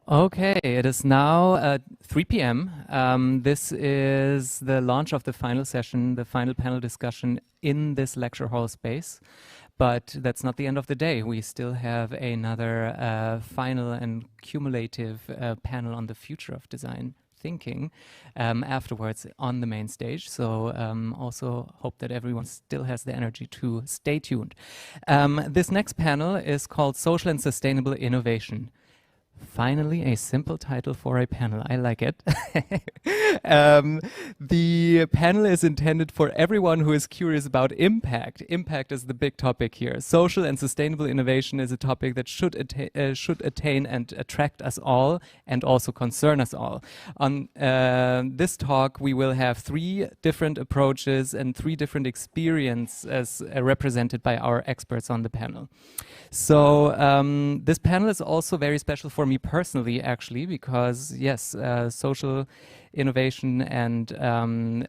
Okay, it is now 3 p.m. This is the launch of the final session, the final panel discussion in this lecture hall space. But that's not the end of the day. We still have another final and cumulative panel on the future of design thinking afterwards on the main stage. So also hope that everyone still has the energy to stay tuned. This next panel is called Social and Sustainable Innovation. Finally, a simple title for a panel. I like it. The panel is intended for everyone who is curious about impact. Impact is the big topic here. Social and sustainable innovation is a topic that should attain and attract us all and also concern us all. On this talk, we will have 3 different approaches and 3 different experiences represented by our experts on the panel. So this panel is also very special for me personally, actually, because yes, social innovation and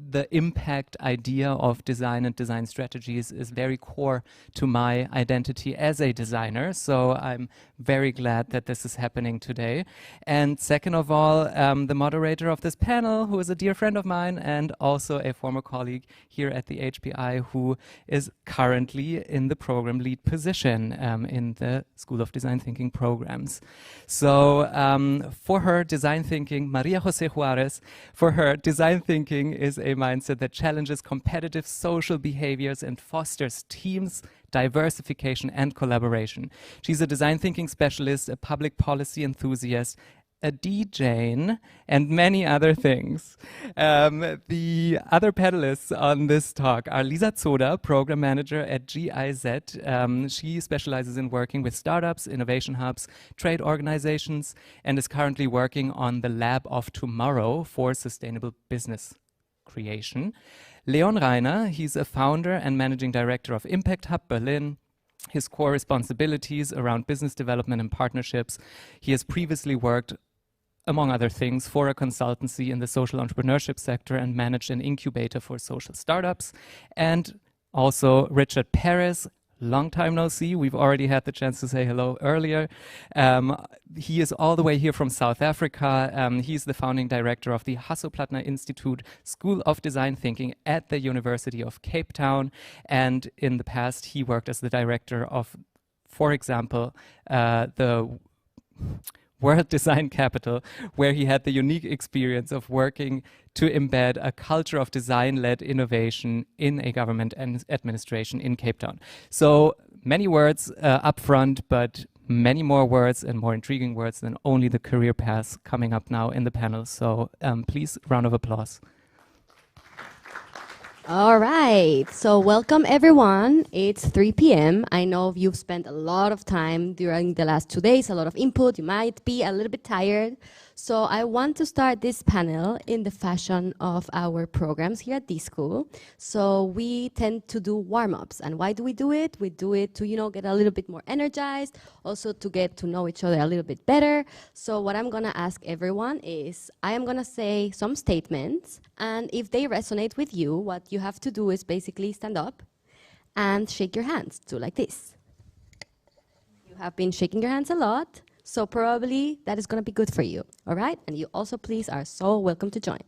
the impact idea of design and design strategies is very core to my identity as a designer. So I'm very glad that this is happening today. And second of all, the moderator of this panel, who is a dear friend of mine and also a former colleague here at the HPI, who is currently in the program lead position in the School of Design Thinking programs. So for her, design thinking, Maria-José Juarez, for her, design thinking is a mindset that challenges competitive social behaviors and fosters teams, diversification, and collaboration. She's a design thinking specialist, a public policy enthusiast, a DJ, and many other things. The other panelists on this talk are Lisa Zoder, program manager at GIZ. She specializes in working with startups, innovation hubs, trade organizations, and is currently working on the Lab of Tomorrow for sustainable business creation. Leon Reiner, he's a founder and managing director of ImpAct Hub Berlin. His core responsibilities around business development and partnerships. He has previously worked, among other things, for a consultancy in the social entrepreneurship sector and managed an incubator for social startups. And also Richard Perez, long time no see. We've already had the chance to say hello earlier. He is all the way here from South Africa. He's the founding director of the Hasso Plattner Institute School of Design Thinking at the University of Cape Town. And in the past, he worked as the director of, for example, the World Design Capital, where he had the unique experience of working to embed a culture of design-led innovation in a government and administration in Cape Town. So many words up front, but many more words and more intriguing words than only the career paths coming up now in the panel. So please, round of applause. All right, so welcome everyone. It's 3 p.m. I know you've spent a lot of time during the last 2 days, a lot of input. You might be a little bit tired. So I want to start this panel in the fashion of our programs here at D-School. So we tend to do warm-ups. And why do we do it? We do it to, get a little bit more energized, also to get to know each other a little bit better. So what I'm gonna ask everyone is, I am gonna say some statements, and if they resonate with you, what you have to do is basically stand up and shake your hands. Do like this. You have been shaking your hands a lot. So probably that is going to be good for you, all right? And you also, please, are so welcome to join.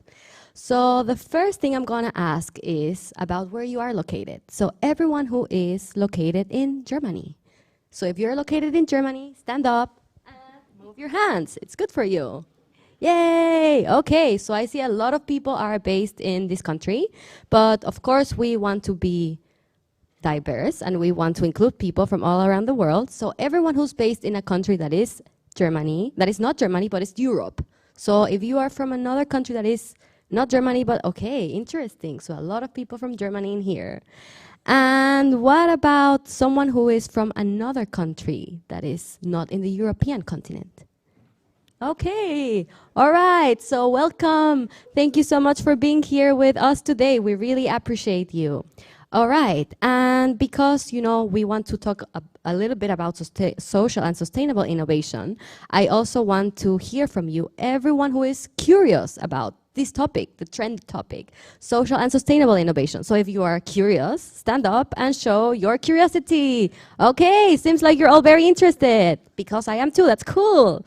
So the first thing I'm going to ask is about where you are located. So everyone who is located in Germany. So if you're located in Germany, stand up and move your hands. It's good for you. Yay! Okay, so I see a lot of people are based in this country, but of course we want to be diverse and we want to include people from all around the world. So everyone who's based in a country that is Germany, that is not Germany, but it's Europe. So if you are from another country that is not Germany, but okay, interesting. So a lot of people from Germany in here. And what about someone who is from another country that is not in the European continent? Okay, all right, so welcome. Thank you so much for being here with us today. We really appreciate you. All right, and because we want to talk a little bit about social and sustainable innovation, I also want to hear from you, everyone who is curious about this topic, the trend topic, social and sustainable innovation. So if you are curious, stand up and show your curiosity. Okay, seems like you're all very interested, because I am too, that's cool.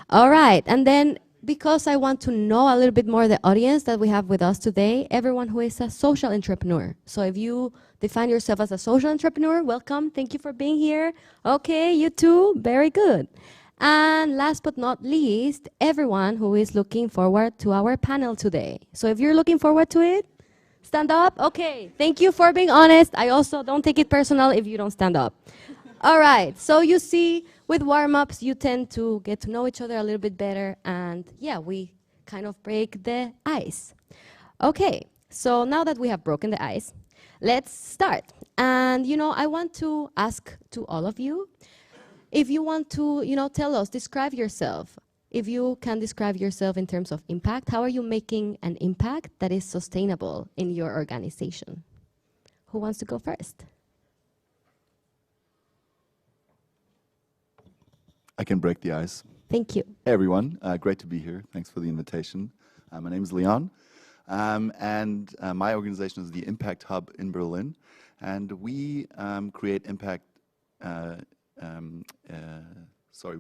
All right, and then because I want to know a little bit more the audience that we have with us today, everyone who is a social entrepreneur. So if you define yourself as a social entrepreneur, welcome, thank you for being here. Okay, you too, very good. And last but not least, everyone who is looking forward to our panel today. So if you're looking forward to it, stand up. Okay, thank you for being honest. I also don't take it personal if you don't stand up. All right, so you see, with warm-ups, you tend to get to know each other a little bit better, and yeah, we kind of break the ice. Okay, so now that we have broken the ice, let's start. And I want to ask to all of you, if you want to, tell us, describe yourself. If you can describe yourself in terms of impact, how are you making an impact that is sustainable in your organization? Who wants to go first? I can break the ice. Thank you. Hey everyone, great to be here. Thanks for the invitation. My name is Leon, and my organization is the ImpAct Hub in Berlin, and we create impact.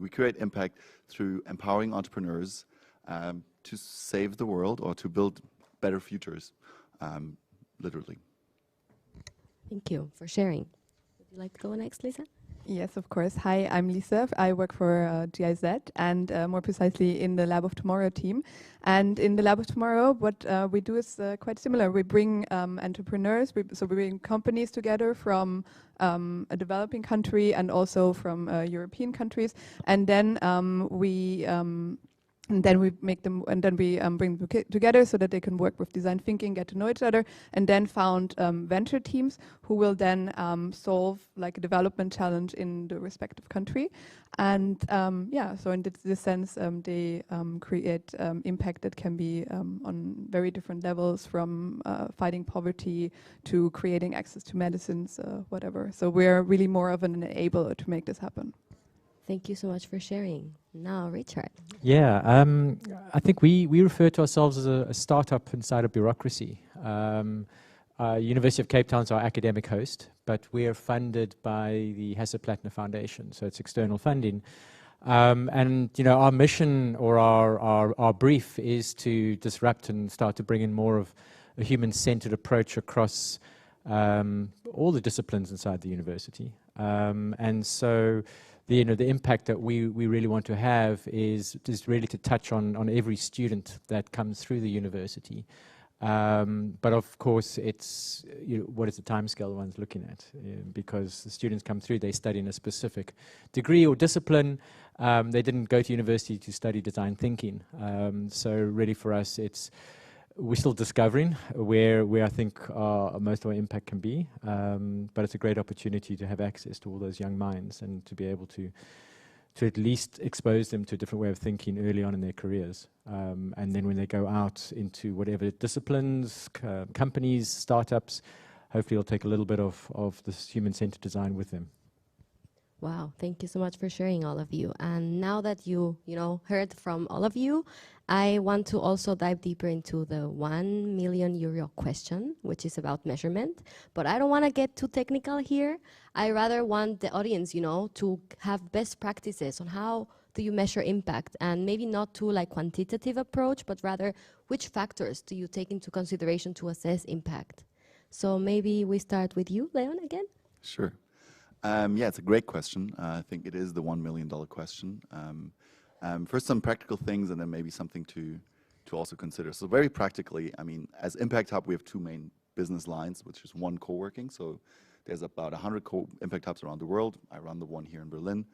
We create impact through empowering entrepreneurs to save the world or to build better futures, literally. Thank you for sharing. Would you like to go next, Lisa? Yes, of course. Hi, I'm Lisa. I work for GIZ and more precisely in the Lab of Tomorrow team. And in the Lab of Tomorrow, what we do is quite similar. We bring entrepreneurs, we bring companies together from a developing country and also from European countries, and then we make them, and then we bring them together so that they can work with design thinking, get to know each other, and then found venture teams who will then solve like a development challenge in the respective country. And so in this sense, they create impact that can be on very different levels, from fighting poverty to creating access to medicines, whatever. So we're really more of an enabler to make this happen. Thank you so much for sharing. Now, Richard. Yeah, I think we refer to ourselves as a startup inside a bureaucracy. University of Cape Town is our academic host, but we are funded by the Hasso Plattner Foundation, so it's external funding. And our mission or our brief is to disrupt and start to bring in more of a human-centered approach across all the disciplines inside the university. And so the impact that we really want to have is really to touch on every student that comes through the university. But of course, it's what is the timescale one's looking at? Because the students come through, they study in a specific degree or discipline. They didn't go to university to study design thinking. So really for us, we're still discovering where I think most of our impact can be, but it's a great opportunity to have access to all those young minds and to be able to at least expose them to a different way of thinking early on in their careers. And then when they go out into whatever disciplines, companies, startups, hopefully they'll take a little bit of this human-centered design with them. Wow, thank you so much for sharing, all of you. And now that you heard from all of you, I want to also dive deeper into the €1 million question, which is about measurement. But I don't want to get too technical here. I rather want the audience, to have best practices on how do you measure impact, and maybe not too like quantitative approach, but rather which factors do you take into consideration to assess impact? So maybe we start with you, Leon, again. Sure. Yeah, it's a great question. I think it is the $1 million question. First, some practical things, and then maybe something to also consider. So very practically, I mean, as Impact Hub, we have two main business lines, which is one, co-working. So there's about 100 Impact Hubs around the world. I run the one here in Berlin.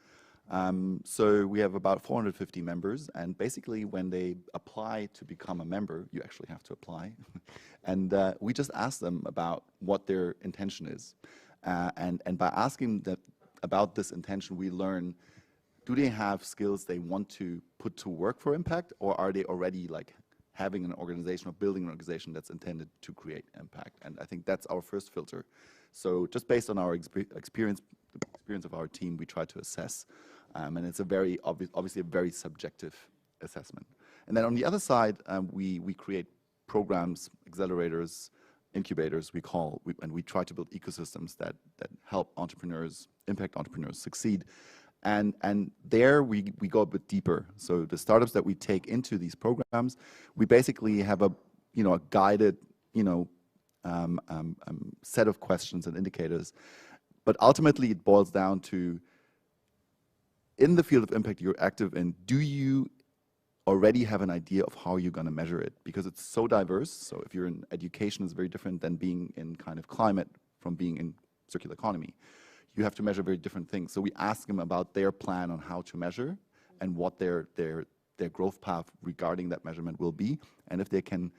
So we have about 450 members, and basically when they apply to become a member, you actually have to apply. And we just ask them about what their intention is. And by asking them about this intention, we learn, do they have skills they want to put to work for impact, or are they already like having an organization or building an organization that's intended to create impact. And I think that's our first filter. So just based on our experience, the experience of our team, we try to assess. And it's a very obviously a very subjective assessment. And then on the other side, we create programs, accelerators, incubators, and we try to build ecosystems that help entrepreneurs, impact entrepreneurs succeed. And there we go a bit deeper. So the startups that we take into these programs, we basically have a guided set of questions and indicators. But ultimately it boils down to, in the field of impact you're active in, do you already have an idea of how you're going to measure it? Because it's so diverse. So if you're in education, it's very different than being in kind of climate from being in circular economy. You have to measure very different things. So we ask them about their plan on how to measure and what their growth path regarding that measurement will be. And if they can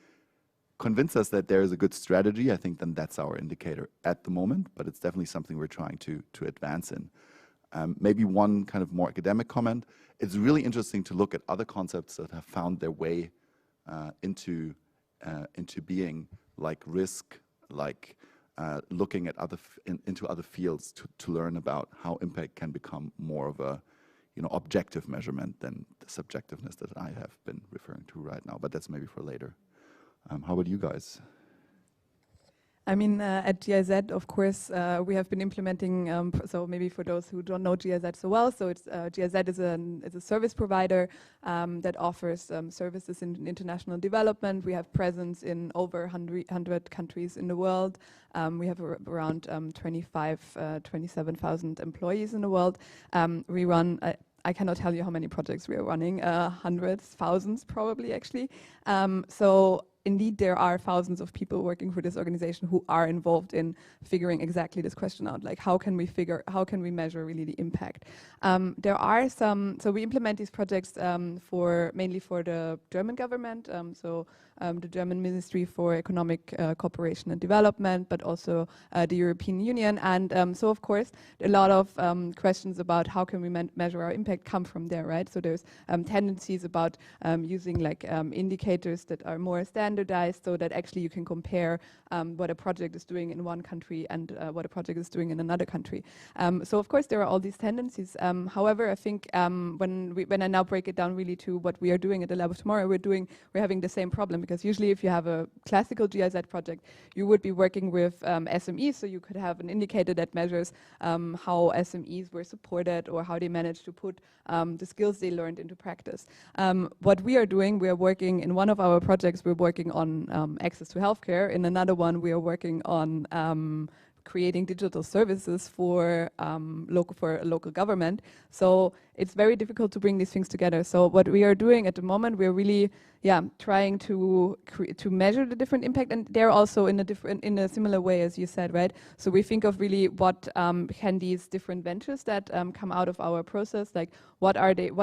convince us that there is a good strategy, I think then that's our indicator at the moment, but it's definitely something we're trying to advance in. Maybe one kind of more academic comment. It's really interesting to look at other concepts that have found their way into being, like risk, like looking at into other fields to learn about how impact can become more of a objective measurement than the subjectiveness that I have been referring to right now. But that's maybe for later. How about you guys? I mean, at GIZ, of course, we have been implementing, so maybe for those who don't know GIZ so well, so it's GIZ is a service provider that offers services in international development. We have presence in over 100 countries in the world. We have around 27,000 employees in the world. We run, I cannot tell you how many projects we are running, hundreds, thousands probably actually. So indeed, there are thousands of people working for this organization who are involved in figuring exactly this question out. Like, how can we measure really the impact? There are some, so we implement these projects mainly for the German government, the German Ministry for Economic Cooperation and Development, but also the European Union. And so, of course, a lot of questions about how can we measure our impact come from there, right? So there's tendencies about using like indicators that are more standardized so that actually you can compare what a project is doing in one country and what a project is doing in another country. So, of course, there are all these tendencies. However, I think when I now break it down really to what we are doing at the Lab of Tomorrow, we're having the same problem. Because usually if you have a classical GIZ project, you would be working with SMEs, so you could have an indicator that measures how SMEs were supported or how they managed to put the skills they learned into practice. What we are doing, we are working in one of our projects, we're working on access to healthcare. In another one, we are working on creating digital services for local government. So it's very difficult to bring these things together. So what we are doing at the moment, we're really trying to measure the different impact, and they're also in a similar way as you said, right? So we think of really what can these different ventures that come out of our process, like what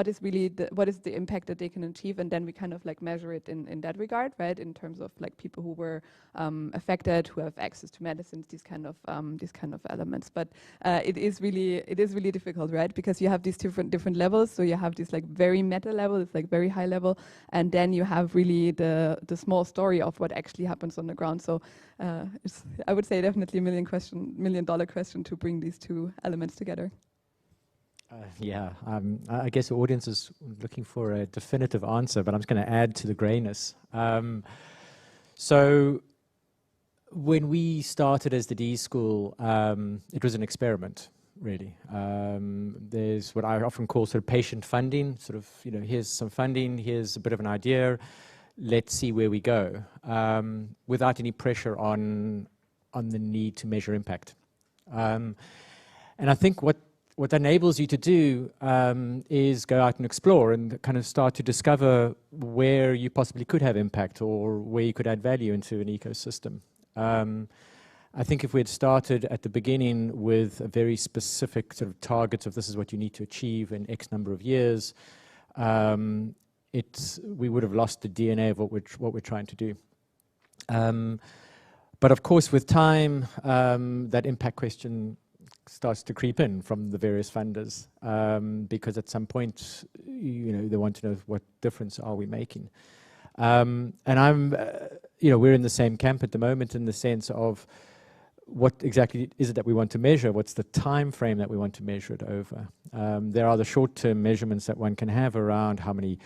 is the impact that they can achieve, and then we kind of like measure it in that regard, right? In terms of like people who were affected, who have access to medicines, these kind of elements. But it is really difficult, right? Because you have these different levels. So you have this like very meta level, it's like very high level, and then you have really the small story of what actually happens on the ground. So it's, I would say, definitely a $1 million question to bring these two elements together. I guess the audience is looking for a definitive answer, but I'm just going to add to the grayness. So when we started as the D-School, it was an experiment, really. There's what I often call sort of patient funding, sort of, here's some funding, here's a bit of an idea, let's see where we go, without any pressure on the need to measure impact. And I think what that enables you to do is go out and explore and kind of start to discover where you possibly could have impact or where you could add value into an ecosystem. I think if we had started at the beginning with a very specific sort of targets of this is what you need to achieve in X number of years, we would have lost the DNA of what we're trying to do. But of course, with time, that impact question starts to creep in from the various funders, because at some point, they want to know what difference are we making. And I'm, we're in the same camp at the moment in the sense of what exactly is it that we want to measure? What's the time frame that we want to measure it over? There are the short-term measurements that one can have around how many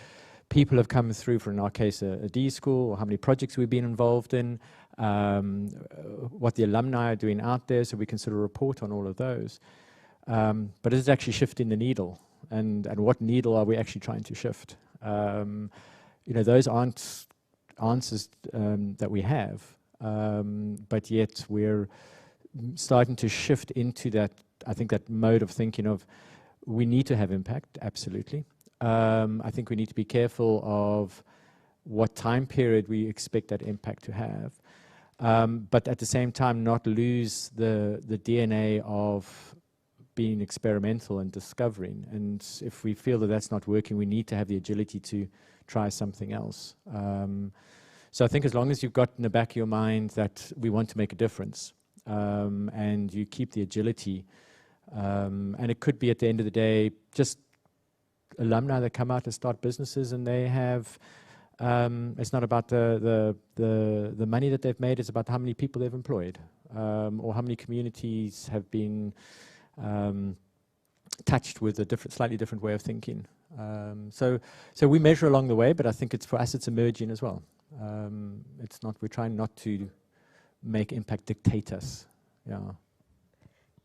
people have come through, for in our case, a D-School, or how many projects we've been involved in, what the alumni are doing out there, so we can sort of report on all of those. But is it actually shifting the needle? And what needle are we actually trying to shift? Those aren't answers that we have, but yet we're starting to shift into that, I think, that mode of thinking of we need to have impact, absolutely. I think we need to be careful of what time period we expect that impact to have, but at the same time not lose the DNA of being experimental and discovering. And if we feel that that's not working, we need to have the agility to try something else. So I think as long as you've got in the back of your mind that we want to make a difference, and you keep the agility, and it could be at the end of the day just alumni that come out and start businesses, and they have it's not about the money that they've made, it's about how many people they've employed, or how many communities have been touched with a slightly different way of thinking. So we measure along the way, but I think for us it's emerging as well. It's not, we're trying not to make impact dictate us.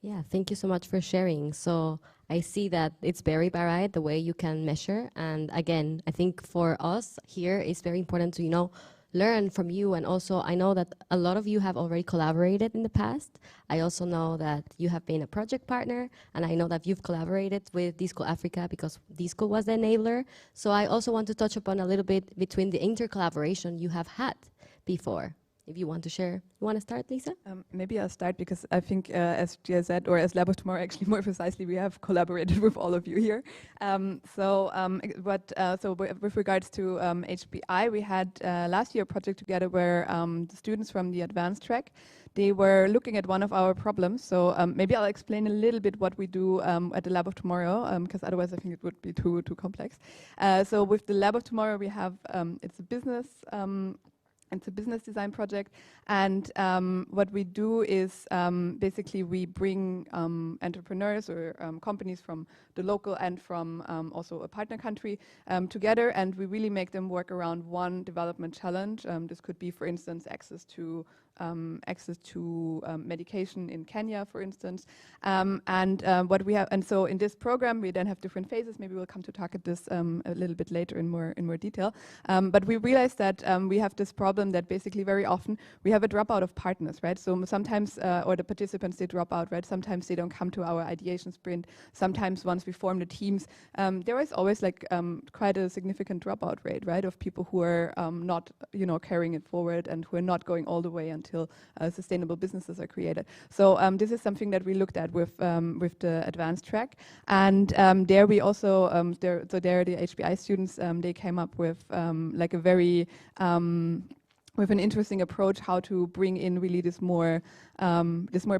Yeah, thank you so much for sharing. So I see that it's very varied the way you can measure. And again, I think for us here, it's very important to, learn from you. And also, I know that a lot of you have already collaborated in the past. I also know that you have been a project partner, and I know that you've collaborated with D-School Africa because D-School was the enabler. So I also want to touch upon a little bit between the inter-collaboration you have had before. If you want to share. You want to start, Lisa? Maybe I'll start because I think as GIZ, or as Lab of Tomorrow, actually more precisely, we have collaborated with all of you here. With regards to HPI, we had last year a project together where the students from the advanced track, they were looking at one of our problems. So maybe I'll explain a little bit what we do at the Lab of Tomorrow, because otherwise I think it would be too complex. So with the Lab of Tomorrow, we have it's a business design project, and what we do is basically we bring entrepreneurs or companies from the local and from also a partner country together, and we really make them work around one development challenge. This could be, for instance, access to medication in Kenya, for instance, what we have. And so in this program, we then have different phases. Maybe we'll come to talk at this a little bit later in more detail. But we realized that we have this problem that basically very often we have a dropout of partners, right? So sometimes, or the participants, they drop out, right? Sometimes they don't come to our ideation sprint. Sometimes once we form the teams, there is always like quite a significant dropout rate, right? Of people who are not, carrying it forward and who are not going all the way until sustainable businesses are created. So this is something that we looked at with the advanced track, and there we also the HPI students they came up with like a very with an interesting approach how to bring in really this more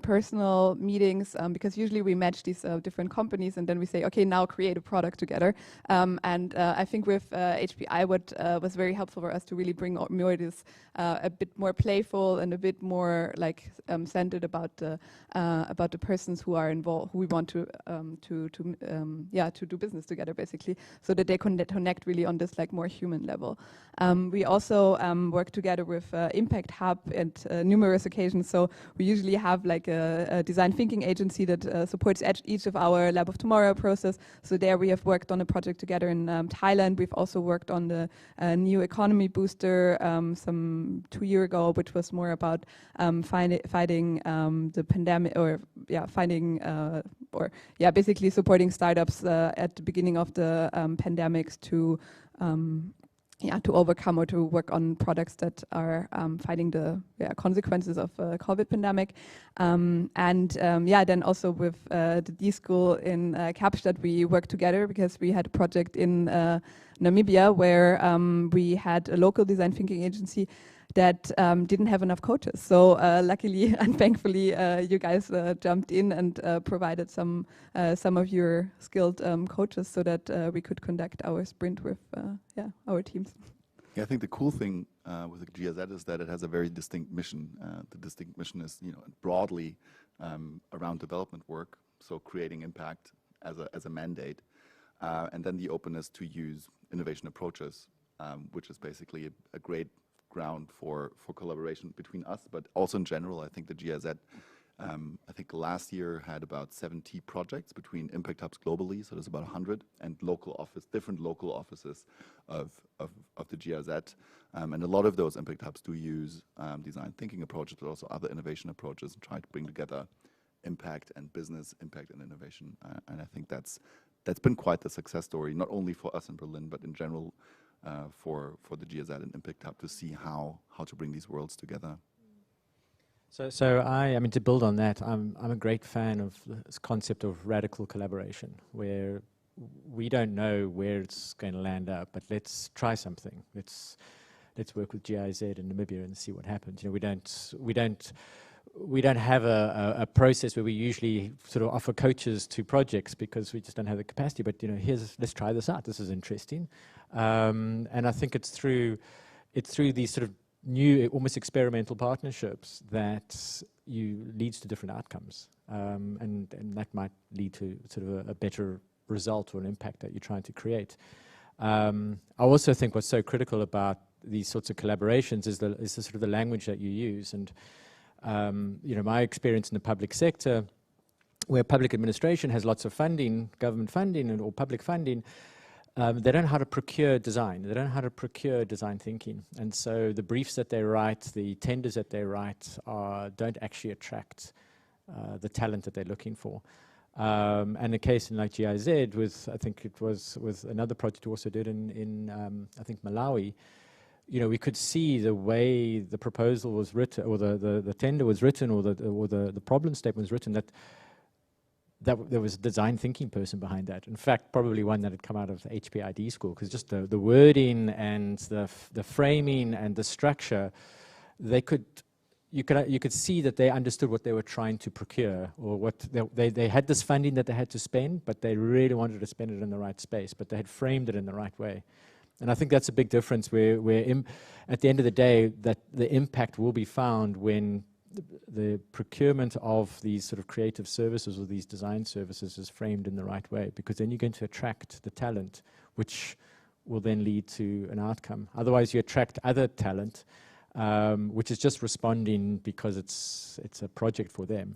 personal meetings, because usually we match these different companies and then we say, okay, now create a product together. I think with HPI, what was very helpful for us to really bring more this a bit more playful and a bit more like centered about the persons who are involved, who we want to do business together, basically, so that they connect really on this like more human level. We also work together with ImpAct Hub at numerous occasions. So we usually have like a design thinking agency that supports each of our Lab of Tomorrow process. So there we have worked on a project together in Thailand. We've also worked on the new economy booster some 2 years ago, which was more about fighting the pandemic, basically supporting startups at the beginning of the pandemics to overcome or to work on products that are fighting the consequences of COVID pandemic. Then also with the D-School in Kapstadt, we worked together because we had a project in Namibia where we had a local design thinking agency that didn't have enough coaches. So luckily and thankfully, you guys jumped in and provided some of your skilled coaches so that we could conduct our sprint with our teams. Yeah, I think the cool thing with the GIZ is that it has a very distinct mission. The distinct mission is, broadly around development work, so creating impact as a mandate, and then the openness to use innovation approaches, which is basically a great ground for collaboration between us, but also in general. I think the GIZ, I think last year had about 70 projects between impact hubs globally, so there's about 100, and different local offices of the GIZ. And a lot of those impact hubs do use design thinking approaches, but also other innovation approaches, and try to bring together impact and business, impact and innovation. And I think that's been quite the success story, not only for us in Berlin, but in general for the GIZ and impact hub, to see how to bring these worlds together. So I mean, to build on that, I'm a great fan of this concept of radical collaboration, where we don't know where it's going to land up, but let's try something. Let's work with GIZ in Namibia and see what happens. We don't have a process where we usually sort of offer coaches to projects because we just don't have the capacity. But let's try this out. This is interesting, and I think it's through these sort of new, almost experimental partnerships that leads to different outcomes, and that might lead to sort of a better result or an impact that you're trying to create. I also think what's so critical about these sorts of collaborations is the sort of the language that you use. And my experience in the public sector, where public administration has lots of funding, government funding or public funding, they don't know how to procure design. They don't know how to procure design thinking. And so the briefs that they write, the tenders that they write don't actually attract the talent that they're looking for. And the case in like GIZ I think it was with another project we also did in I think Malawi, we could see the way the proposal was written, or the tender was written, or the problem statement was written, that there was a design thinking person behind that. In fact, probably one that had come out of the HPI D-School, because just the wording and the framing and the structure, you could see that they understood what they were trying to procure, or what they had this funding that they had to spend, but they really wanted to spend it in the right space, but they had framed it in the right way. And I think that's a big difference, where at the end of the day, that the impact will be found when the procurement of these sort of creative services or these design services is framed in the right way, because then you're going to attract the talent, which will then lead to an outcome. Otherwise, you attract other talent, which is just responding because it's a project for them.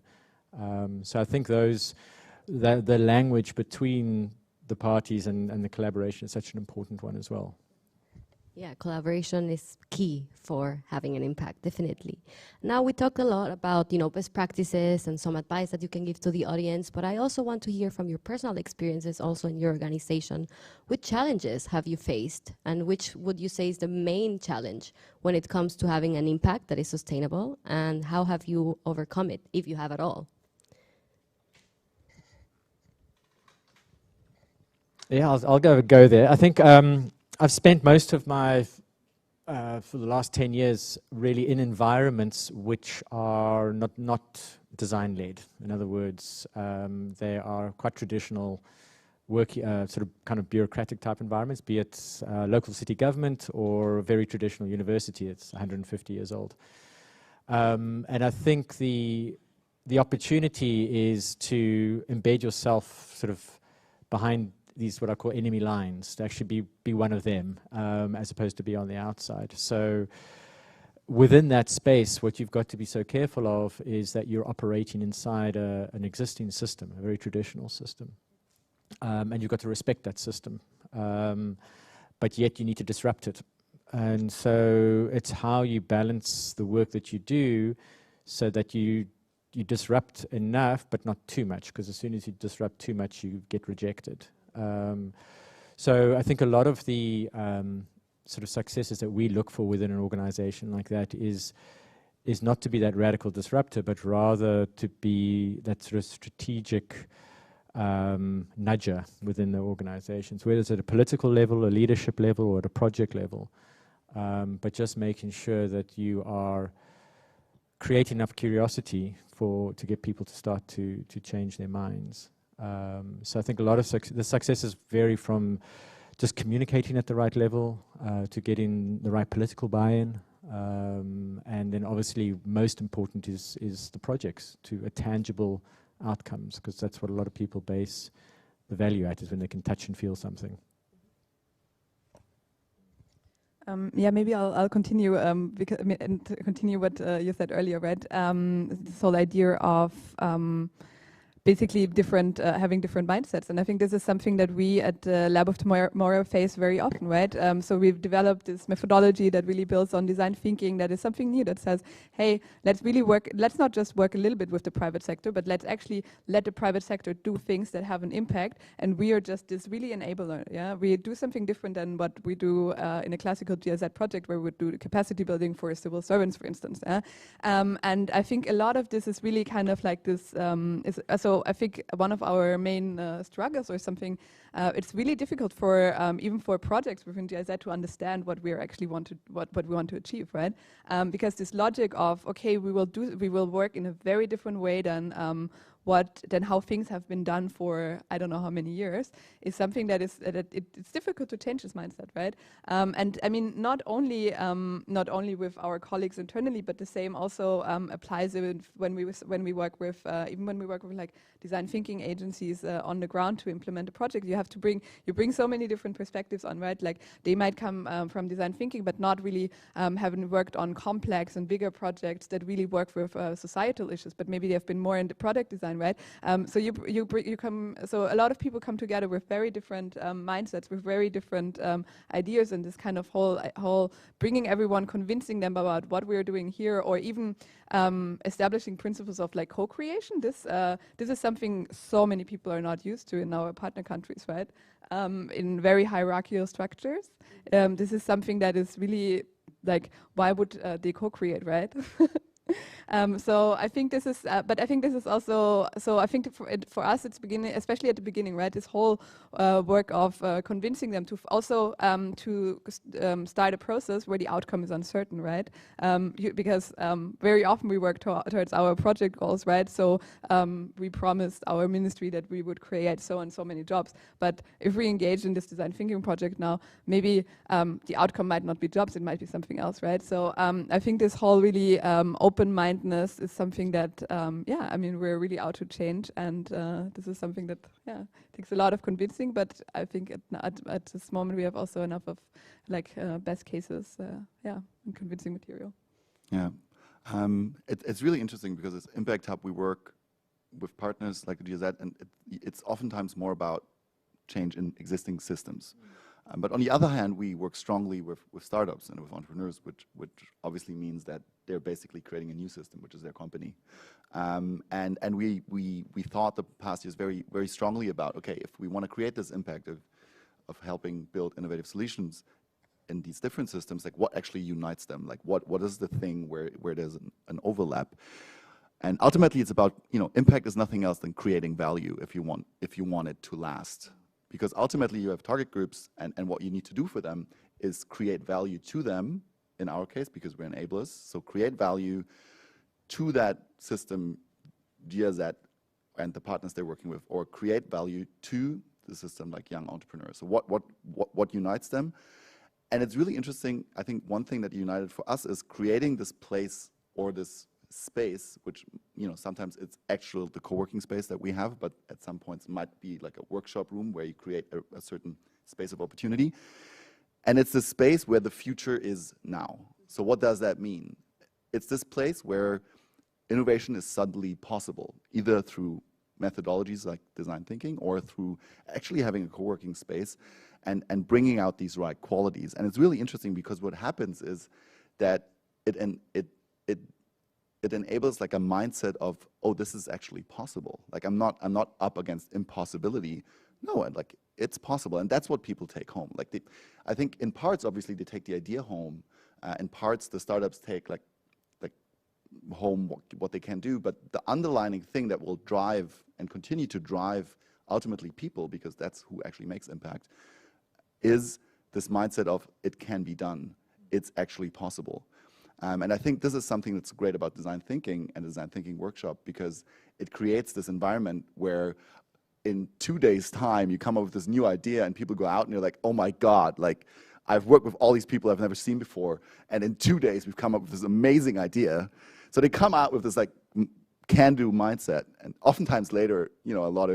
So I think the language between the parties and the collaboration is such an important one as well. Yeah, collaboration is key for having an impact, definitely. Now we talked a lot about, best practices and some advice that you can give to the audience, but I also want to hear from your personal experiences also in your organization. Which challenges have you faced, and which would you say is the main challenge when it comes to having an impact that is sustainable, and how have you overcome it, if you have at all? Yeah, I'll go there. I think I've spent most of my, for the last 10 years, really in environments which are not design-led. In other words, they are quite traditional, sort of kind of bureaucratic type environments, be it local city government or a very traditional university. It's 150 years old. And I think the opportunity is to embed yourself sort of behind these what I call enemy lines, to actually be one of them, as opposed to be on the outside. So within that space, what you've got to be so careful of is that you're operating inside an existing system, a very traditional system. And you've got to respect that system. But yet you need to disrupt it. And so it's how you balance the work that you do so that you disrupt enough, but not too much, because as soon as you disrupt too much, you get rejected. So I think a lot of the sort of successes that we look for within an organization like that is not to be that radical disruptor, but rather to be that sort of strategic nudger within the organizations, whether it's at a political level, a leadership level, or at a project level. But just making sure that you are creating enough curiosity to get people to start to change their minds. So I think a lot of the successes vary from just communicating at the right level to get in the right political buy-in. And then obviously most important is the projects to a tangible outcomes, because that's what a lot of people base the value at, is when they can touch and feel something. Yeah, maybe I'll continue because and continue what you said earlier, right? This whole idea of basically different, having different mindsets. And I think this is something that we at the Lab of Tomorrow face very often, right? So we've developed this methodology that really builds on design thinking, that is something new, that says, hey, let's really work, let's not just work a little bit with the private sector, but let's actually let the private sector do things that have an impact. And we are just this really enabler, yeah? We do something different than what we do in a classical GIZ project, where we would do the capacity building for civil servants, for instance. And I think a lot of this is really kind of like this, so I think one of our main struggles or something, it's really difficult for even for projects within GIZ to understand what we actually want to what we want to achieve, right? Because this logic of, okay, we will work in a very different way than how things have been done for I don't know how many years, is something that is it's difficult to change this mindset, right? And I mean, not only with our colleagues internally, but the same also applies when we work with even when we work with like design thinking agencies on the ground to implement a project. You bring so many different perspectives on, right? Like they might come from design thinking, but not really having worked on complex and bigger projects that really work with societal issues, but maybe they have been more in the product design, right? So so a lot of people come together with very different mindsets, with very different ideas, and this kind of whole bringing everyone, convincing them about what we're doing here, or even establishing principles of like co-creation. This is something so many people are not used to in our partner countries, right? In very hierarchical structures. This is something that is really like, why would they co-create, right? So I think this is, but I think this is also, so I think for us it's beginning, especially at the beginning, right? This whole work of convincing them to also start a process where the outcome is uncertain, right? Because very often we work towards our project goals, right? So we promised our ministry that we would create so and so many jobs, but if we engage in this design thinking project now, maybe the outcome might not be jobs, it might be something else, right? So I think this whole really open-mindedness is something that, yeah, I mean, we're really out to change, and this is something that, yeah, takes a lot of convincing, but I think at this moment we have also enough of like best cases, yeah, and convincing material. Yeah, it's really interesting because as ImpAct Hub we work with partners like the GIZ, and it's oftentimes more about change in existing systems. But on the other hand, we work strongly with startups and with entrepreneurs, which obviously means that they're basically creating a new system, which is their company. And we thought the past years very strongly about, okay, if we want to create this impact of helping build innovative solutions in these different systems, like what actually unites them? Like what is the thing where there's an overlap? And ultimately, it's about, you know, impact is nothing else than creating value if you want it to last. Because ultimately you have target groups, and what you need to do for them is create value to them, in our case, because we're enablers. So create value to that system, GIZ and the partners they're working with, or create value to the system like young entrepreneurs. So what unites them? And it's really interesting. I think one thing that united for us is creating this place or this space, which, you know, sometimes it's the co-working space that we have, but at some points it might be like a workshop room where you create a certain space of opportunity. And it's the space where the future is now. So what does that mean? It's this place where innovation is suddenly possible, either through methodologies like design thinking or through actually having a co-working space and bringing out these right qualities. And it's really interesting because what happens is that it enables like a mindset of, oh, this is actually possible. Like I'm not up against impossibility. No, and like it's possible, and that's what people take home. Like I think in parts, obviously, they take the idea home. In parts, the startups take like home what they can do. But the underlying thing that will drive and continue to drive ultimately people, because that's who actually makes impact, is this mindset of it can be done. It's actually possible. And I think this is something that's great about design thinking and design thinking workshop, because it creates this environment where in 2 days' time, you come up with this new idea and people go out and you're like, oh my God, like I've worked with all these people I've never seen before. And in 2 days, we've come up with this amazing idea. So they come out with this like can-do mindset. And oftentimes later, you know, a lot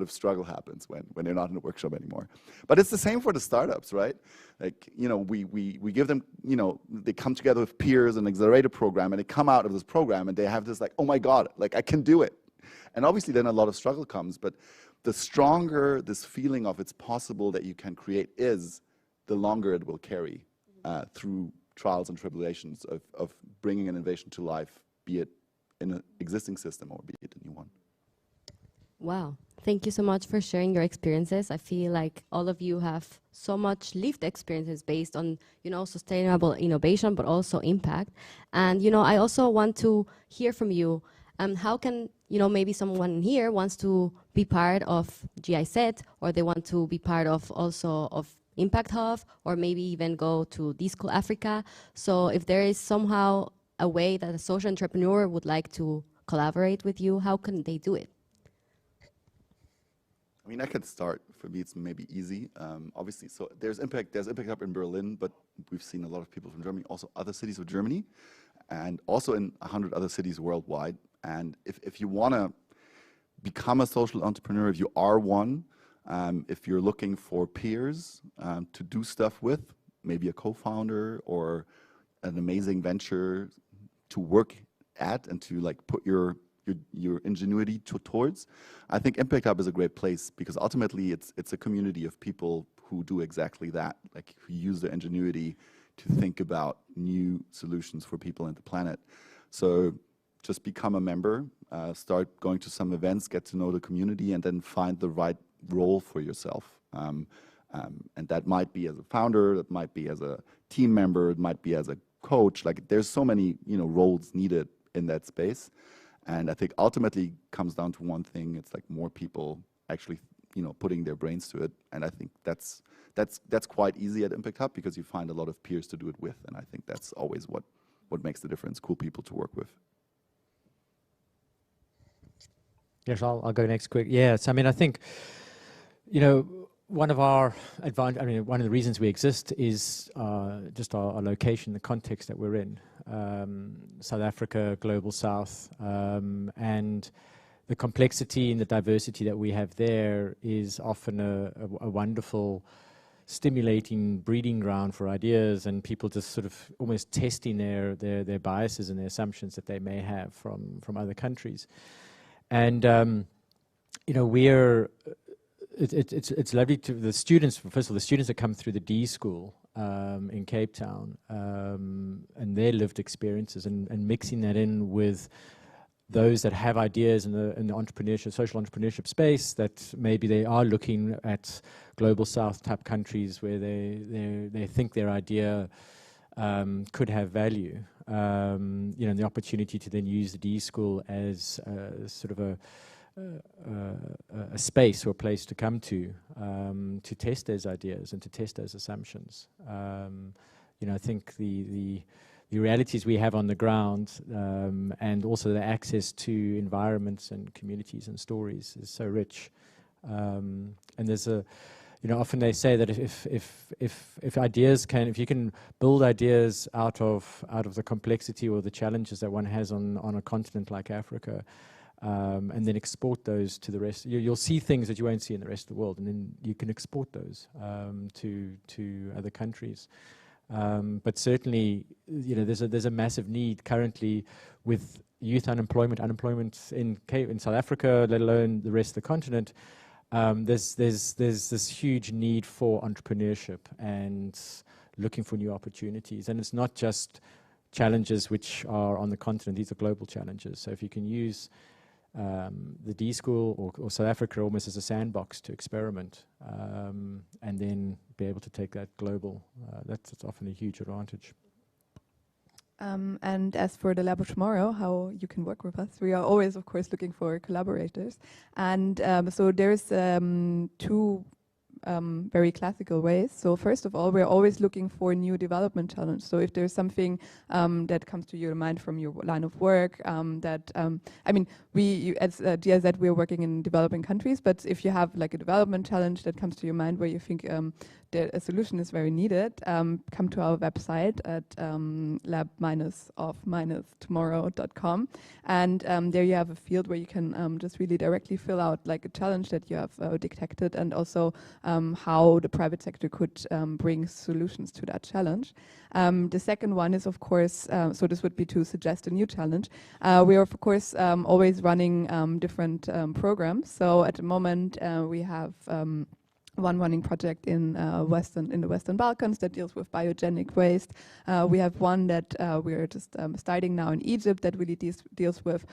of struggle happens when they're not in a workshop anymore. But it's the same for the startups, right? Like, you know, we give them, you know, they come together with peers and accelerator program, and they come out of this program and they have this like, oh my God, like I can do it. And obviously then a lot of struggle comes, but the stronger this feeling of it's possible that you can create is, the longer it will carry through trials and tribulations of bringing an innovation to life, be it in an existing system or be it a new one. Wow. Thank you so much for sharing your experiences. I feel like all of you have so much lived experiences based on, you know, sustainable innovation, but also impact. And, you know, I also want to hear from you. How can, you know, maybe someone here wants to be part of GIZ, or they want to be part of also of Impact Hub, or maybe even go to D-School Africa. So if there is somehow a way that a social entrepreneur would like to collaborate with you, how can they do it? I mean, I could start. For me, it's maybe easy. Obviously, so there's Impact Hub in Berlin, but we've seen a lot of people from Germany, also other cities of Germany, and also in 100 other cities worldwide. And if you want to become a social entrepreneur, if you are one, if you're looking for peers to do stuff with, maybe a co-founder or an amazing venture to work at and to like put your ingenuity towards, I think Impact Hub is a great place, because ultimately it's a community of people who do exactly that, like who use their ingenuity to think about new solutions for people and the planet. So just become a member, start going to some events, get to know the community, and then find the right role for yourself. And that might be as a founder, that might be as a team member, it might be as a coach. Like there's so many, you know, roles needed in that space. And I think ultimately comes down to one thing. It's like more people actually, you know, putting their brains to it. And I think that's quite easy at Impact Hub, because you find a lot of peers to do it with. And I think that's always what makes the difference, cool people to work with. Yes, I'll go next quick. Yes, I mean, I think, you know, one of the reasons we exist is just our location, the context that we're in. South Africa, Global South, and the complexity and the diversity that we have there is often a wonderful, stimulating breeding ground for ideas, and people just sort of almost testing their biases and their assumptions that they may have from other countries. And you know, it's lovely to the students. First of all, the students that come through the D-School in Cape Town and their lived experiences, and mixing that in with those that have ideas in the entrepreneurship, social entrepreneurship space, that maybe they are looking at Global South type countries where they think their idea could have value. You know, the opportunity to then use the D-School as sort of a space or a place to come to test those ideas and to test those assumptions. You know, I think the realities we have on the ground, and also the access to environments and communities and stories is so rich. And there's you know, often they say that if ideas if you can build ideas out of the complexity or the challenges that one has on a continent like Africa, and then export those to the rest, you'll see things that you won't see in the rest of the world, and then you can export those to other countries. But certainly, you know, there's a massive need currently with youth unemployment in South Africa, let alone the rest of the continent. There's this huge need for entrepreneurship and looking for new opportunities. And it's not just challenges which are on the continent, these are global challenges. So if you can use the D-School or South Africa almost as a sandbox to experiment, and then be able to take that global, that's often a huge advantage. And as for the Lab of Tomorrow, how you can work with us, we are always, of course, looking for collaborators. And so there's two very classical ways. So first of all, we're always looking for new development challenge. So if there's something that comes to your mind from your line of work, I mean, as GIZ, we're working in developing countries, but if you have like a development challenge that comes to your mind where you think that a solution is very needed, come to our website at lab-of-tomorrow.com, and there you have a field where you can just really directly fill out like a challenge that you have detected, and also how the private sector could bring solutions to that challenge. The second one is, of course, so this would be to suggest a new challenge. We are, of course, always running different programs. So at the moment, we have one running project in the Western Balkans that deals with biogenic waste. We have one that we're just starting now in Egypt that really deals with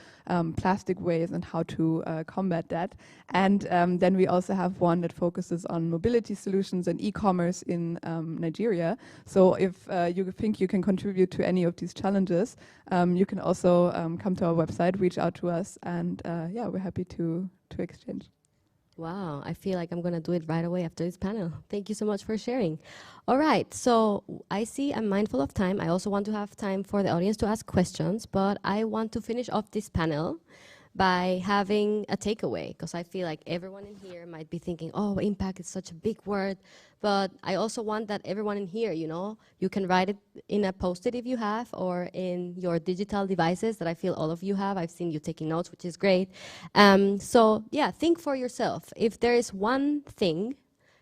plastic waste and how to combat that. And then we also have one that focuses on mobility solutions and e-commerce in Nigeria. So if you think you can contribute to any of these challenges, you can also come to our website, reach out to us, and yeah, we're happy to exchange. Wow, I feel like I'm going to do it right away after this panel. Thank you so much for sharing. All right, so I see I'm mindful of time. I also want to have time for the audience to ask questions, but I want to finish off this panel by having a takeaway, because I feel like everyone in here might be thinking, oh, impact is such a big word, but I also want that everyone in here, you know, you can write it in a post-it if you have, or in your digital devices that I feel all of you have. I've seen you taking notes, which is great. So yeah, think for yourself. If there is one thing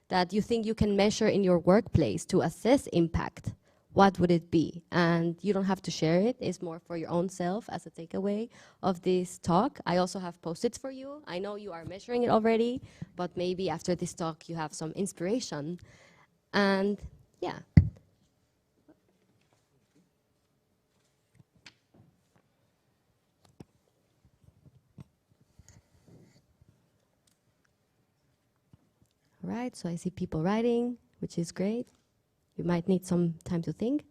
that you think you can measure in your workplace to assess impact, what would it be? And you don't have to share it. It's more for your own self as a takeaway of this talk. I also have post-its for you. I know you are measuring it already, but maybe after this talk you have some inspiration. And yeah. All right, so I see people writing, which is great. You might need some time to think.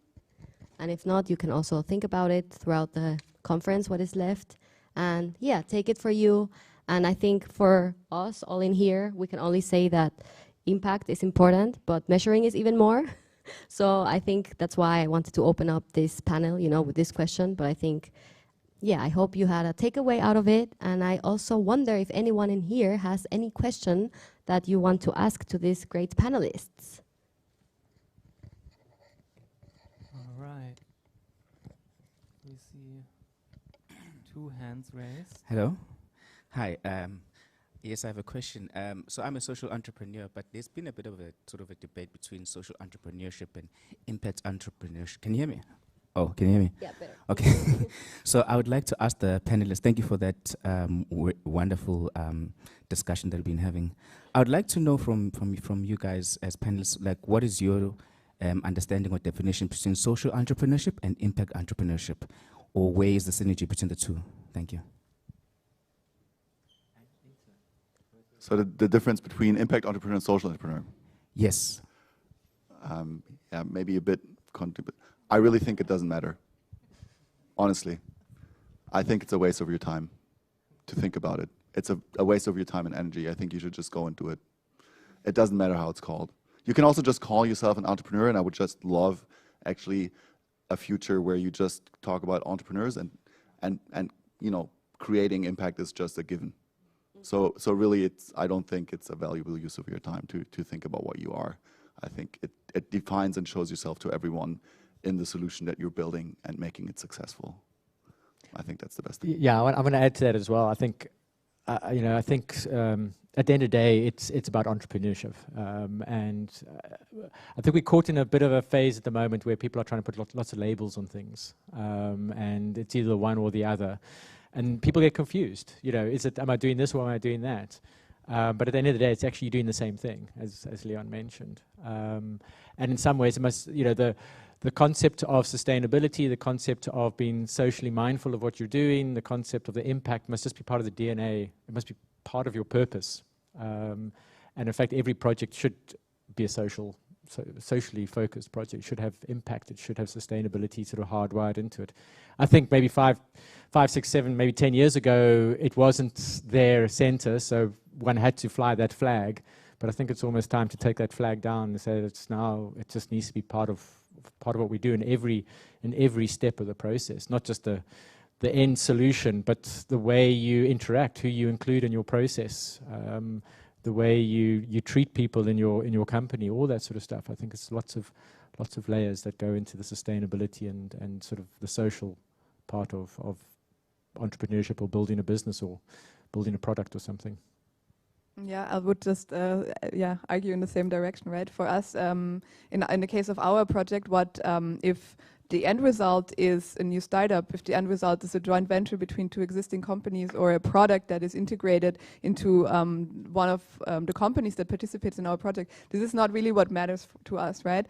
And if not, you can also think about it throughout the conference, what is left. And yeah, take it for you. And I think for us all in here, we can only say that impact is important, but measuring is even more. So I think that's why I wanted to open up this panel, you know, with this question. But I think, yeah, I hope you had a takeaway out of it. And I also wonder if anyone in here has any question that you want to ask to these great panelists. We see 2 hands raised. Hello. Hi. Yes, I have a question. So I'm a social entrepreneur, but there's been a bit of a sort of a debate between social entrepreneurship and impact entrepreneurship. Can you hear me? Oh, can you hear me? Yeah, better. Okay. So I would like to ask the panelists, thank you for that wonderful discussion that we've been having. I would like to know from you guys as panelists, like, what is your understanding or definition between social entrepreneurship and impact entrepreneurship, or where is the synergy between the two? Thank you. So the difference between impact entrepreneur and social entrepreneur? Yes. Yeah, maybe a bit, but I really think it doesn't matter. Honestly, I think it's a waste of your time to think about it. It's a waste of your time and energy. I think you should just go and do it. It doesn't matter how it's called. You can also just call yourself an entrepreneur, and I would just love actually a future where you just talk about entrepreneurs and you know, creating impact is just a given. So really, I don't think it's a valuable use of your time to think about what you are. I think it defines and shows yourself to everyone in the solution that you're building and making it successful. I think that's the best thing. Yeah, I'm going to add to that as well. I think, you know, at the end of the day, it's about entrepreneurship, and I think we're caught in a bit of a phase at the moment where people are trying to put lots of labels on things, and it's either one or the other, and people get confused. You know, am I doing this or am I doing that? But at the end of the day, it's actually doing the same thing, as Leon mentioned, and in some ways, it must, you know, the concept of sustainability, the concept of being socially mindful of what you're doing, the concept of the impact must just be part of the DNA. It must be part of your purpose. And in fact, every project should be a socially focused project. It should have impact. It should have sustainability sort of hardwired into it. I think maybe 5, 6, 7, maybe 10 years ago, it wasn't their center, so one had to fly that flag. But I think it's almost time to take that flag down and say it just needs to be part of what we do in every step of the process, not just the end solution, but the way you interact, who you include in your process, the way you treat people in your company, all that sort of stuff. I think it's lots of layers that go into the sustainability and sort of the social part of entrepreneurship or building a business or building a product or something. Yeah, I would just argue in the same direction, right? For us, in the case of our project, what if the end result is a new startup, if the end result is a joint venture between two existing companies or a product that is integrated into one of the companies that participates in our project, this is not really what matters to us, right?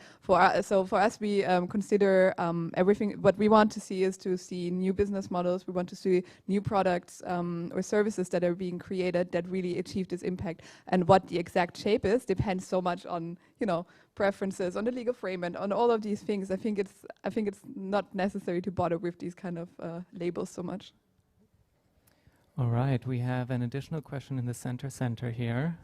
So for us, we consider everything. What we want to see is to see new business models. We want to see new products or services that are being created that really achieve this impact. And what the exact shape is depends so much on, preferences, on the legal frame, and on all of these things. I think it's not necessary to bother with these kind of labels so much. All right, we have an additional question in the center here.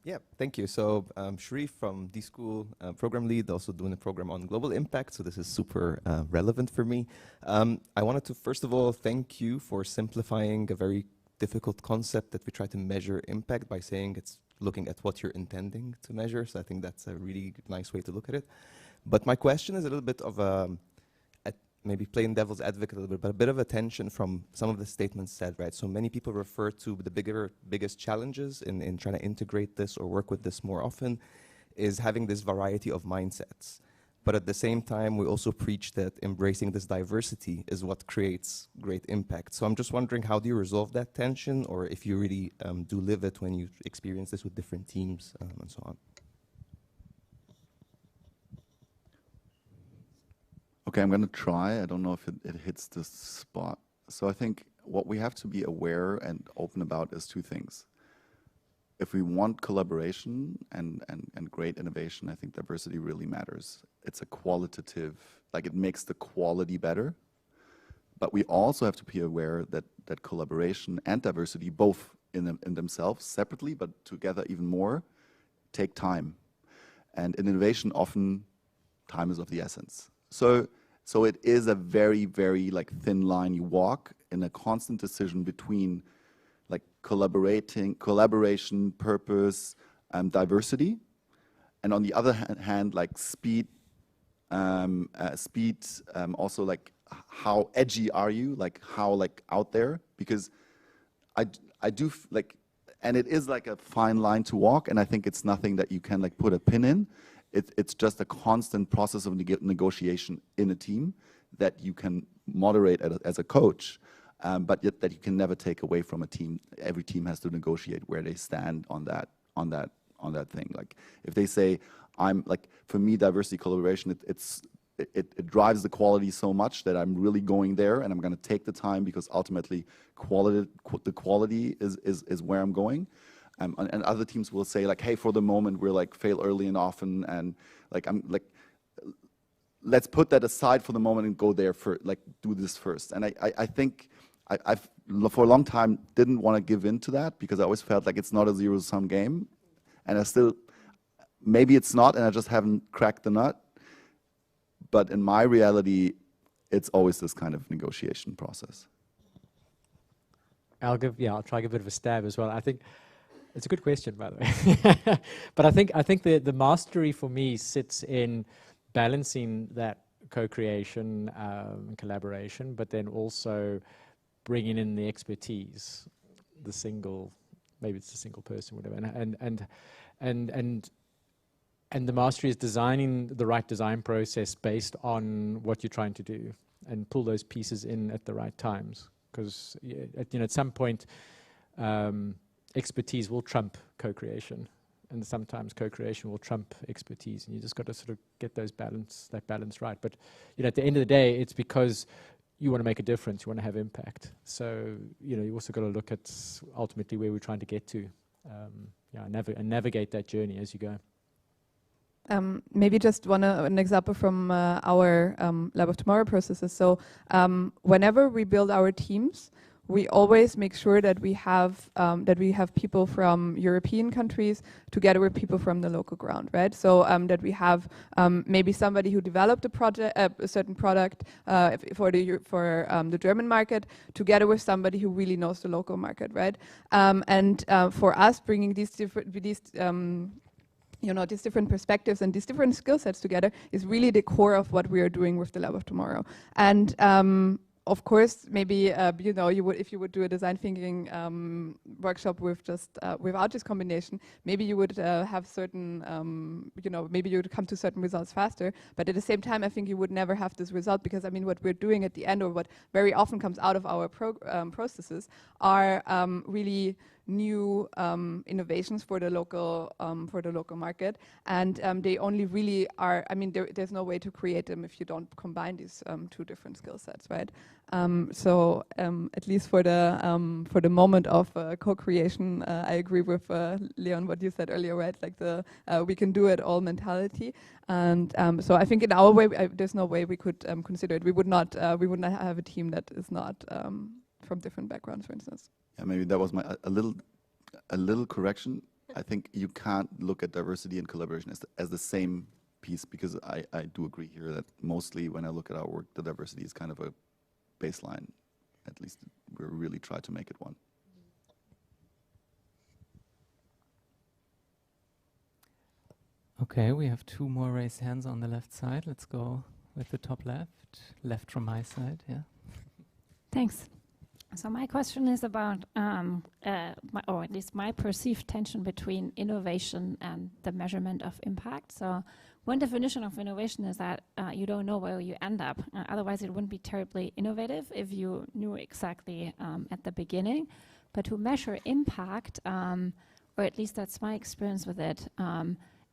Yeah, thank you. So Sharif from D-School, program lead, also doing a program on global impact. So this is super relevant for me. I wanted to first of all thank you for simplifying a very difficult concept that we try to measure impact by saying it's looking at what you're intending to measure. So I think that's a really nice way to look at it. But my question is a little bit of maybe playing devil's advocate a little bit, but a bit of attention from some of the statements said, right? So many people refer to the biggest challenges in trying to integrate this or work with this more often is having this variety of mindsets. But at the same time, we also preach that embracing this diversity is what creates great impact. So I'm just wondering, how do you resolve that tension, or if you really do live it when you experience this with different teams and so on? Okay, I'm going to try. I don't know if it hits the spot. So I think what we have to be aware and open about is two things. If we want collaboration and great innovation, I think diversity really matters. It's a qualitative, like it makes the quality better. But we also have to be aware that collaboration and diversity, both in themselves separately, but together even more, take time. And in innovation, often time is of the essence. So it is a very, very thin line you walk in a constant decision between collaboration, purpose, diversity, and on the other hand, speed. Also, how edgy are you? How out there? Because I do and it is a fine line to walk, and I think it's nothing that you can put a pin in. It's just a constant process of negotiation in a team that you can moderate as a coach. But yet that you can never take away from a team. Every team has to negotiate where they stand on that thing. If they say, for me, diversity collaboration, it drives the quality so much that I'm really going there, and I'm going to take the time because ultimately the quality is where I'm going. And other teams will say hey, for the moment we're fail early and often, and let's put that aside for the moment and go there for do this first. And I think. I've for a long time didn't want to give in to that because I always felt it's not a zero-sum game, and maybe it's not, and I just haven't cracked the nut. But in my reality, it's always this kind of negotiation process. I'll try to give a bit of a stab as well. I think it's a good question, by the way. But I think the mastery for me sits in balancing that co-creation and collaboration, but then also bringing in the expertise, maybe it's a single person, whatever, and the mastery is designing the right design process based on what you're trying to do, and pull those pieces in at the right times. Because at some point, expertise will trump co-creation, and sometimes co-creation will trump expertise, and you just got to sort of get that balance right. But at the end of the day, it's because you want to make a difference, you want to have impact. So, you also got to look at ultimately where we're trying to get to, and navigate that journey as you go. Maybe just an example from our Lab of Tomorrow processes. So whenever we build our teams, we always make sure that we have people from European countries together with people from the local ground, right? So that we have maybe somebody who developed a certain product for the German market, together with somebody who really knows the local market, right? And for us, bringing these different perspectives and these different skill sets together is really the core of what we are doing with the Lab of Tomorrow. And of course, maybe if you would do a design thinking workshop with just without this combination, maybe you would have certain, maybe you would come to certain results faster. But at the same time, I think you would never have this result, because I mean, what we're doing at the end, or what very often comes out of our processes, are really new innovations for the local market, and they only really are. I mean, there's no way to create them if you don't combine these two different skill sets, right? So at least for the moment of co-creation, I agree with Leon what you said earlier, right? Like the we can do it all mentality, and so I think in our way, there's no way we could consider it. We would not have a team that is not from different backgrounds, for instance. Yeah, maybe that was a little correction. I think you can't look at diversity and collaboration as the same piece, because I do agree here that mostly when I look at our work, the diversity is kind of a baseline. At least we really try to make it one. Okay, we have 2 more raised hands on the left side. Let's go with the top left from my side. Yeah. Thanks. So my question is about, or at least my perceived tension between innovation and the measurement of impact. So one definition of innovation is that you don't know where you end up. Otherwise, it wouldn't be terribly innovative if you knew exactly at the beginning. But to measure impact, or at least that's my experience with it,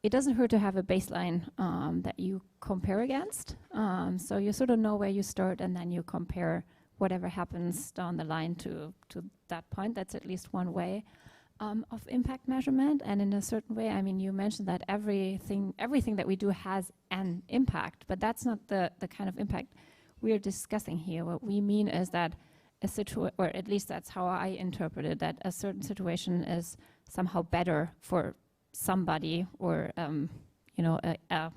it doesn't hurt to have a baseline that you compare against. So you sort of know where you start, and then you compare whatever happens down the line to that point. That's at least one way of impact measurement. And in a certain way, I mean, you mentioned that everything that we do has an impact, but that's not the kind of impact we're discussing here. What we mean is that or at least that's how I interpret it, that a certain situation is somehow better for somebody, or a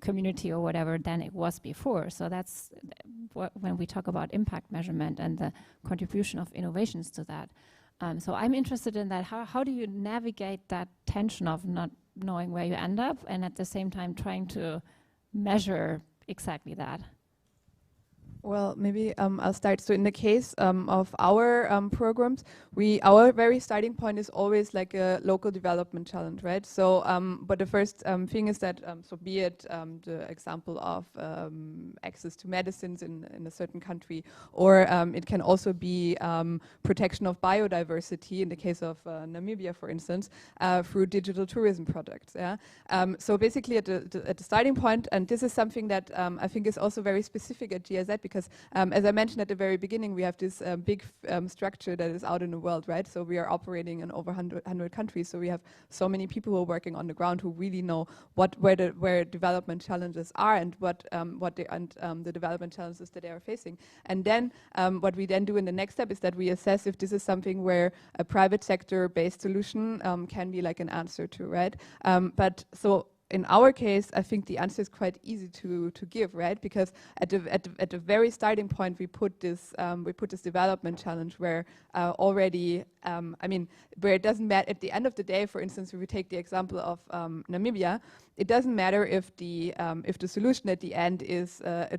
community or whatever, than it was before. So that's when we talk about impact measurement and the contribution of innovations to that. So I'm interested in that. How do you navigate that tension of not knowing where you end up, and at the same time trying to measure exactly that? Well, maybe I'll start. So in the case of our programs, our very starting point is always like a local development challenge, right? So, but the first thing is that, so be it the example of access to medicines in a certain country, or it can also be protection of biodiversity in the case of Namibia, for instance, through digital tourism projects. Yeah. So basically at the starting point, and this is something that I think is also very specific at GIZ, because as I mentioned at the very beginning, we have this big structure that is out in the world, right? So we are operating in over 100 countries. So we have so many people who are working on the ground who really know where development challenges are, and the development challenges that they are facing. And then what we then do in the next step is that we assess if this is something where a private sector-based solution can be like an answer to, right? But so in our case, I think the answer is quite easy to give, right? Because at the very starting point, we put this development challenge where already, I mean, where it doesn't matter at the end of the day. For instance, if we take the example of Namibia, it doesn't matter if the solution at the end is a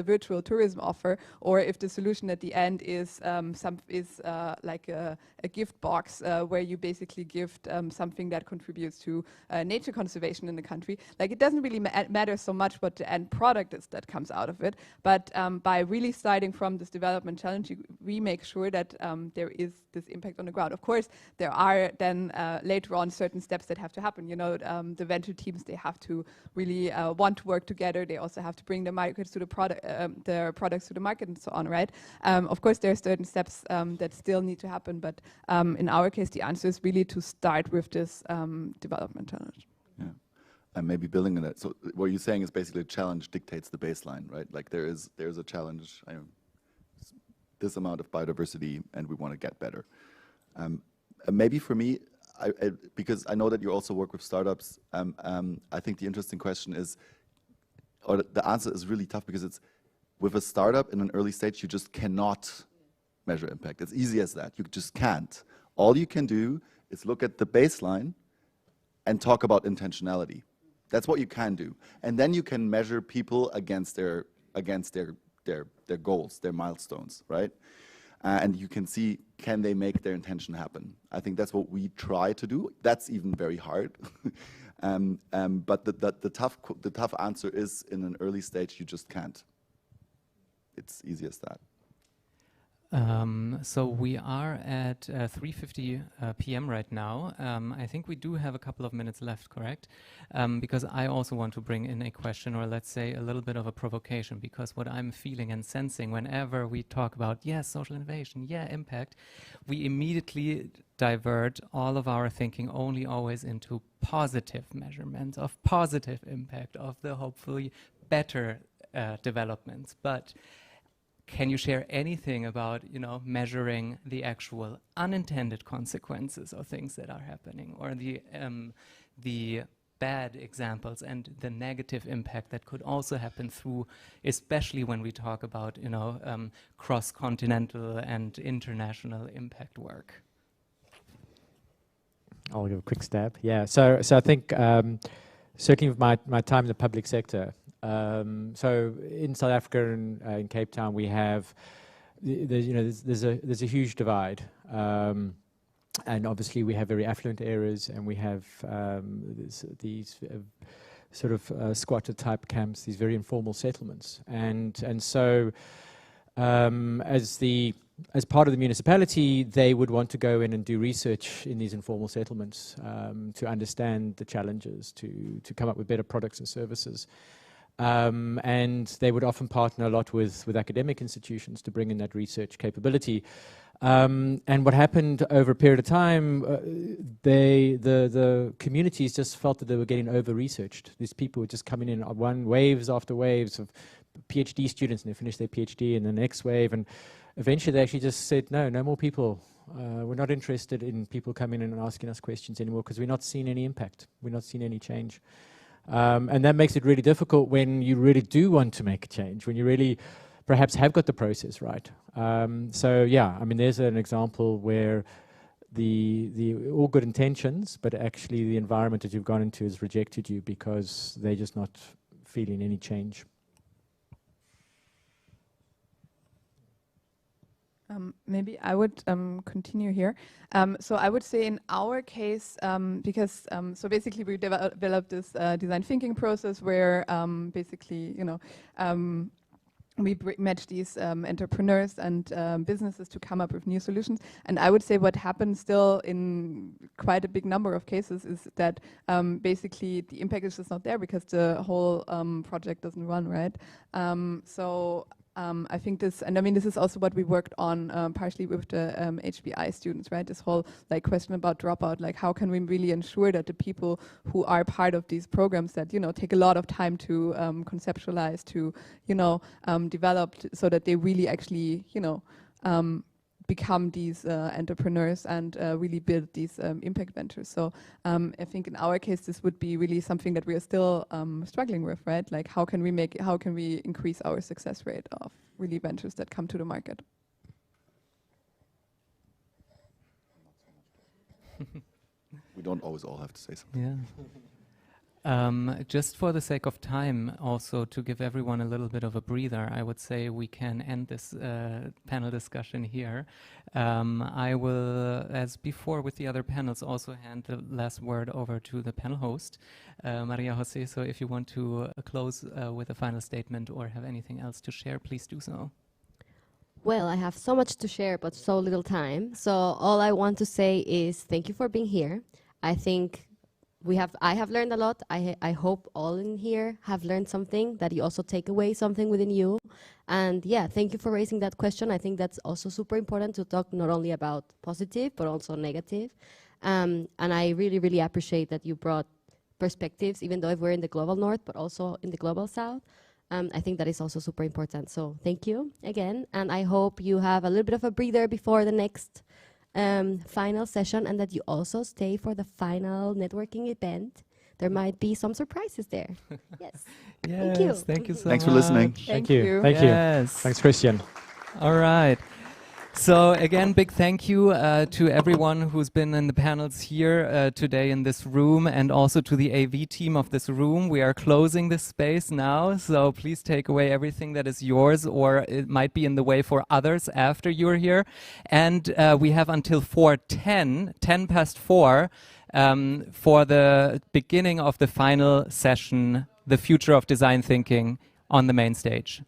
virtual tourism offer, or if the solution at the end is like a gift box where you basically gift something that contributes to nature conservation in the country. Like, it doesn't really matter so much what the end product is that comes out of it, but by really starting from this development challenge, we make sure that there is this impact on the ground. Of course, there are then later on certain steps that have to happen. You know, the venture teams, they have to really want to work together. They also have to bring the markets to their products to the market and so on, right? Of course, there are certain steps that still need to happen, but in our case, the answer is really to start with this development challenge. Yeah, and maybe building on that. So what you're saying is basically a challenge dictates the baseline, right? Like there's a challenge. this amount of biodiversity and we want to get better. Maybe for me, because I know that you also work with startups, I think the interesting question is, or the answer is really tough, because it's with a startup in an early stage, you just cannot measure impact. It's easy as that. You just can't. All you can do is look at the baseline and talk about intentionality. That's what you can do. And then you can measure people against their goals, their milestones, right? And you can see, can they make their intention happen? I think that's what we try to do. That's even very hard. But the tough answer is, in an early stage, you just can't. It's easy as that. So we are at 3:50 p.m. right now. I think we do have a couple of minutes left, correct? Because I also want to bring in a question, or let's say a little bit of a provocation, because what I'm feeling and sensing whenever we talk about, yes, social innovation, yeah, impact, we immediately divert all of our thinking only always into positive measurements of positive impact, of the hopefully better developments. But can you share anything about, measuring the actual unintended consequences of things that are happening, or the bad examples and the negative impact that could also happen through, especially when we talk about, cross-continental and international impact work? I'll give a quick stab. Yeah, so I think certainly with my time in the public sector, so in South Africa and in Cape Town, we have, there's a huge divide, and obviously we have very affluent areas, and we have these sort of squatter type camps, these very informal settlements, and so as part of the municipality, they would want to go in and do research in these informal settlements to understand the challenges, to come up with better products and services. And they would often partner a lot with academic institutions to bring in that research capability. And what happened over a period of time, the communities just felt that they were getting over-researched. These people were just coming in on waves after waves of PhD students, and they finished their PhD in the next wave. And eventually they actually just said, no more people. We're not interested in people coming in and asking us questions anymore, because we're not seeing any impact. We're not seeing any change. And that makes it really difficult when you really do want to make a change, when you really perhaps have got the process right. So yeah, I mean, there's an example where the all good intentions, but actually the environment that you've gone into has rejected you because they're just not feeling any change. Maybe I would continue here. So I would say in our case, because so basically we developed this design thinking process where basically, we match these entrepreneurs and businesses to come up with new solutions. And I would say what happens still in quite a big number of cases is that basically the impact is just not there because the whole project doesn't run, right? I think this, and I mean, this is also what we worked on partially with the HPI students, right? This whole question about dropout, how can we really ensure that the people who are part of these programs that, take a lot of time to conceptualize, to, develop so that they really actually, become these entrepreneurs and really build these impact ventures. So I think in our case, this would be really something that we are still struggling with, right? How can we increase our success rate of really ventures that come to the market? We don't always all have to say something. Yeah. Just for the sake of time, also to give everyone a little bit of a breather, I would say we can end this panel discussion here. I will, as before with the other panels, also hand the last word over to the panel host, Maria-José. So if you want to close with a final statement or have anything else to share, please do so. Well, I have so much to share, but so little time. So all I want to say is thank you for being here. I think I have learned a lot. I hope all in here have learned something, that you also take away something within you. And yeah, thank you for raising that question. I think that's also super important to talk not only about positive, but also negative. And I really, really appreciate that you brought perspectives, even though we're in the global north, but also in the global south. I think that is also super important. So thank you again. And I hope you have a little bit of a breather before the next final session, and that you also stay for the final networking event. There might be some surprises there. Yes. Yes, Thank you. thank you so Thanks much. for listening. Thank you. Thank you. Yes. Thanks, Christian. All right. So again, big thank you to everyone who's been in the panels here today in this room, and also to the AV team of this room. We are closing this space now, so please take away everything that is yours, or it might be in the way for others after you're here. And we have until 4:10, 10 past 4, for the beginning of the final session, The Future of Design Thinking, on the main stage.